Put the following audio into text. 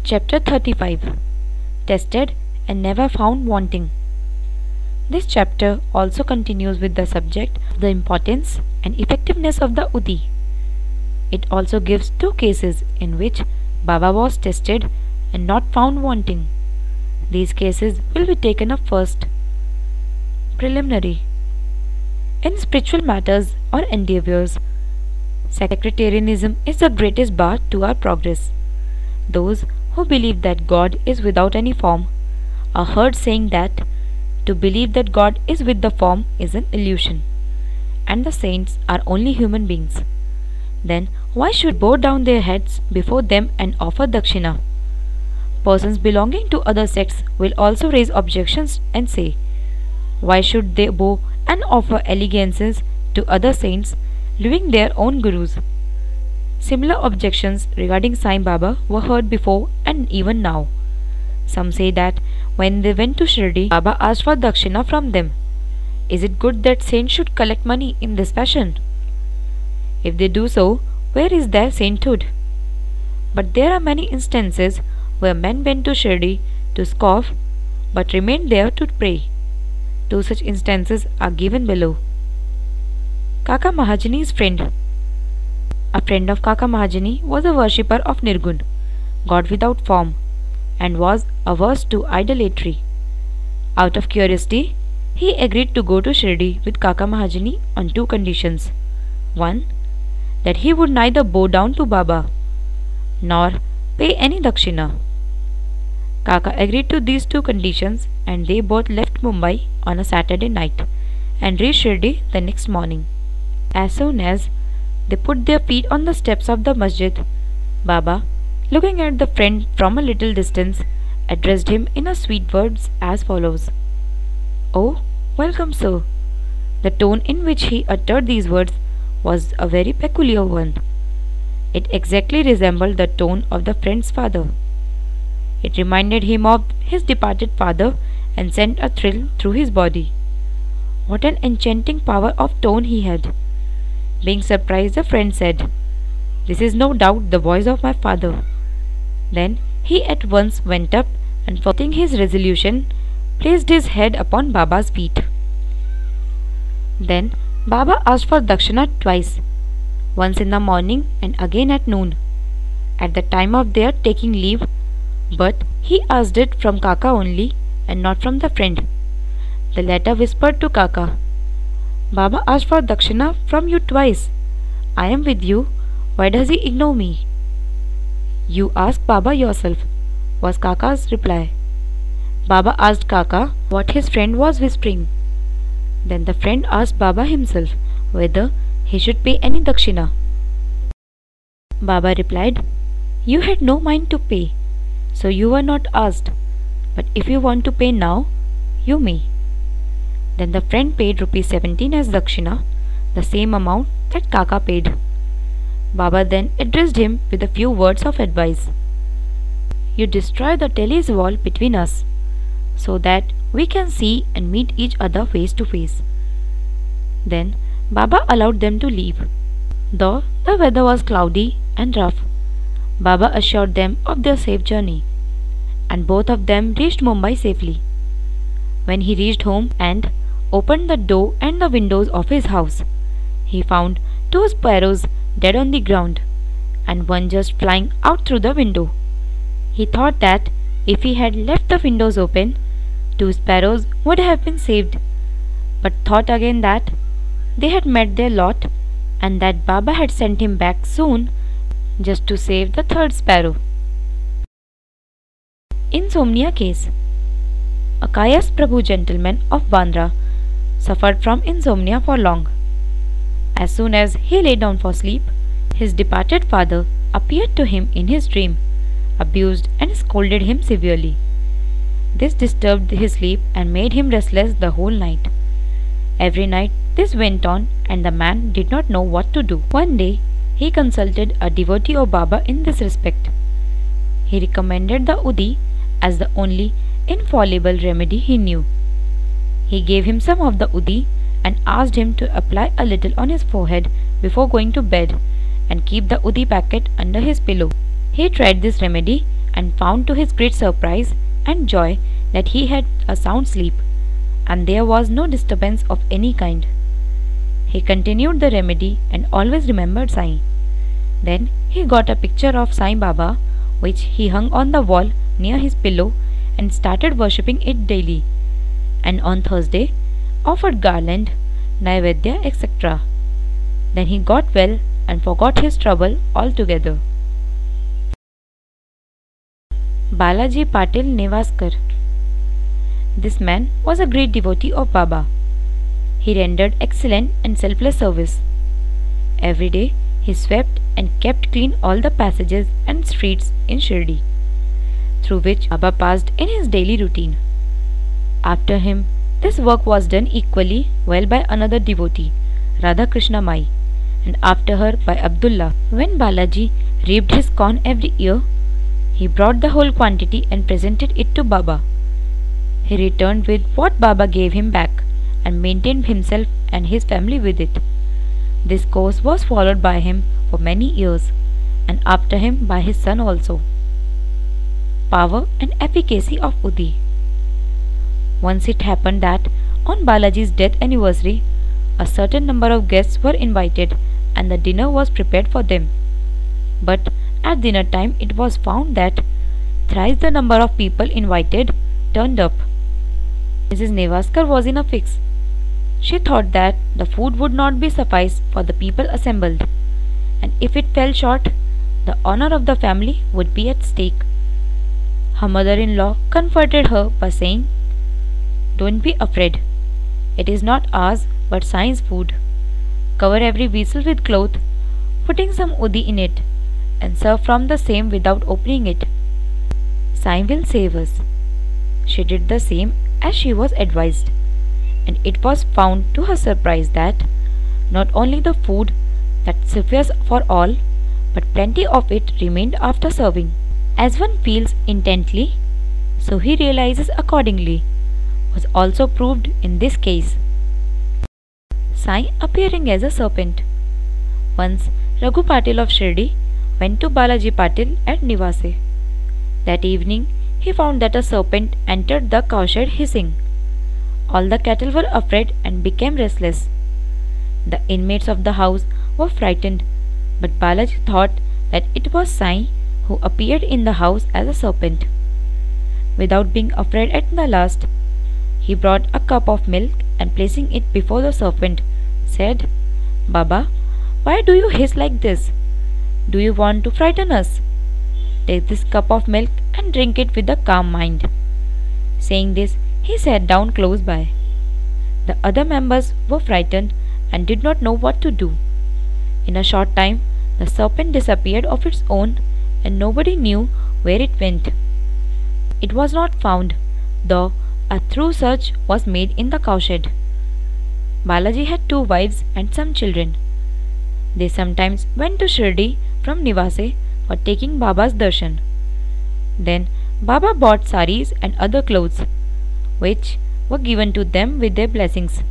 Chapter 35. Tested and Never Found Wanting. This chapter also continues with the subject of the importance and effectiveness of the Udi. It also gives two cases in which Baba was tested and not found wanting. These cases will be taken up first. Preliminary. In spiritual matters or endeavors, sectarianism is the greatest bar to our progress. Those who believe that God is without any form are heard saying that to believe that God is with the form is an illusion, and the saints are only human beings. Then why should bow down their heads before them and offer dakshina? Persons belonging to other sects will also raise objections and say, why should they bow and offer allegiances to other saints, leaving their own gurus? Similar objections regarding Sai Baba were heard before and even now. Some say that when they went to Shirdi, Baba asked for dakshina from them. Is it good that saints should collect money in this fashion? If they do so, where is their sainthood? But there are many instances where men went to Shirdi to scoff but remained there to pray. Two such instances are given below. Kaka Mahajani's friend. A friend of Kaka Mahajani was a worshipper of Nirgun, God without form, and was averse to idolatry. Out of curiosity, he agreed to go to Shirdi with Kaka Mahajani on two conditions. One, that he would neither bow down to Baba nor pay any dakshina. Kaka agreed to these two conditions, and they both left Mumbai on a Saturday night and reached Shirdi the next morning. As soon as they put their feet on the steps of the masjid, Baba, looking at the friend from a little distance, addressed him in a sweet words as follows. Oh, welcome, sir. The tone in which he uttered these words was a very peculiar one. It exactly resembled the tone of the friend's father. It reminded him of his departed father and sent a thrill through his body. What an enchanting power of tone he had! Being surprised, the friend said, "This is no doubt the voice of my father." Then he at once went up and, forgetting his resolution, placed his head upon Baba's feet. Then Baba asked for dakshina twice, once in the morning and again at noon, at the time of their taking leave, but he asked it from Kaka only and not from the friend. The latter whispered to Kaka, "Baba asked for dakshina from you twice. I am with you. Why does he ignore me?" "You ask Baba yourself," was Kaka's reply. Baba asked Kaka what his friend was whispering. Then the friend asked Baba himself whether he should pay any dakshina. Baba replied, "You had no mind to pay, so you were not asked. But if you want to pay now, you may." Then the friend paid rupees 17 as dakshina, the same amount that Kaka paid. Baba then addressed him with a few words of advice. "You destroy the telly's wall between us, so that we can see and meet each other face to face." Then Baba allowed them to leave. Though the weather was cloudy and rough, Baba assured them of their safe journey, and both of them reached Mumbai safely. When he reached home and opened the door and the windows of his house, he found two sparrows dead on the ground, and one just flying out through the window. He thought that if he had left the windows open, two sparrows would have been saved, but thought again that they had met their lot and that Baba had sent him back soon just to save the third sparrow. Insomnia case. A Kayas Prabhu gentleman of Bandra suffered from insomnia for long. As soon as he lay down for sleep, his departed father appeared to him in his dream, abused and scolded him severely. This disturbed his sleep and made him restless the whole night. Every night this went on, and the man did not know what to do. One day he consulted a devotee of Baba in this respect. He recommended the Udi as the only infallible remedy he knew. He gave him some of the Udi and asked him to apply a little on his forehead before going to bed and keep the Udi packet under his pillow. He tried this remedy and found to his great surprise and joy that he had a sound sleep, and there was no disturbance of any kind. He continued the remedy and always remembered Sai. Then he got a picture of Sai Baba, which he hung on the wall near his pillow and started worshipping it daily, and on Thursday offered garland, naivedya, etc. Then he got well and forgot his trouble altogether. Balaji Patil Nevaskar. This man was a great devotee of Baba. He rendered excellent and selfless service. Every day he swept and kept clean all the passages and streets in Shirdi, through which Baba passed in his daily routine. After him, this work was done equally well by another devotee, Radha Krishna Mai, and after her by Abdullah. When Balaji reaped his corn every year, he brought the whole quantity and presented it to Baba. He returned with what Baba gave him back and maintained himself and his family with it. This course was followed by him for many years, and after him by his son also. Power and efficacy of Udi. Once it happened that on Balaji's death anniversary, a certain number of guests were invited and the dinner was prepared for them. But at dinner time it was found that thrice the number of people invited turned up. Mrs. Nevaskar was in a fix. She thought that the food would not be suffice for the people assembled, and if it fell short, the honor of the family would be at stake. Her mother-in-law comforted her by saying, "Don't be afraid. It is not ours but Sai's food. Cover every vessel with cloth, putting some udi in it, and serve from the same without opening it. Sai will save us." She did the same as she was advised, and it was found to her surprise that not only the food that sufficed for all, but plenty of it remained after serving. As one feels intently, so he realizes accordingly, was also proved in this case. Sai appearing as a serpent. Once Raghu Patil of Shirdi went to Balaji Patil at Nivase. That evening he found that a serpent entered the cowshed hissing. All the cattle were afraid and became restless. The inmates of the house were frightened, but Balaji thought that it was Sai who appeared in the house as a serpent. Without being afraid at the last, he brought a cup of milk and placing it before the serpent, said, "Baba, why do you hiss like this? Do you want to frighten us? Take this cup of milk and drink it with a calm mind." Saying this, he sat down close by. The other members were frightened and did not know what to do. In a short time, the serpent disappeared of its own, and nobody knew where it went. It was not found, though a thorough search was made in the cowshed. Balaji had 2 wives and some children. They sometimes went to Shirdi from Nivase for taking Baba's darshan. Then Baba bought saris and other clothes, which were given to them with their blessings.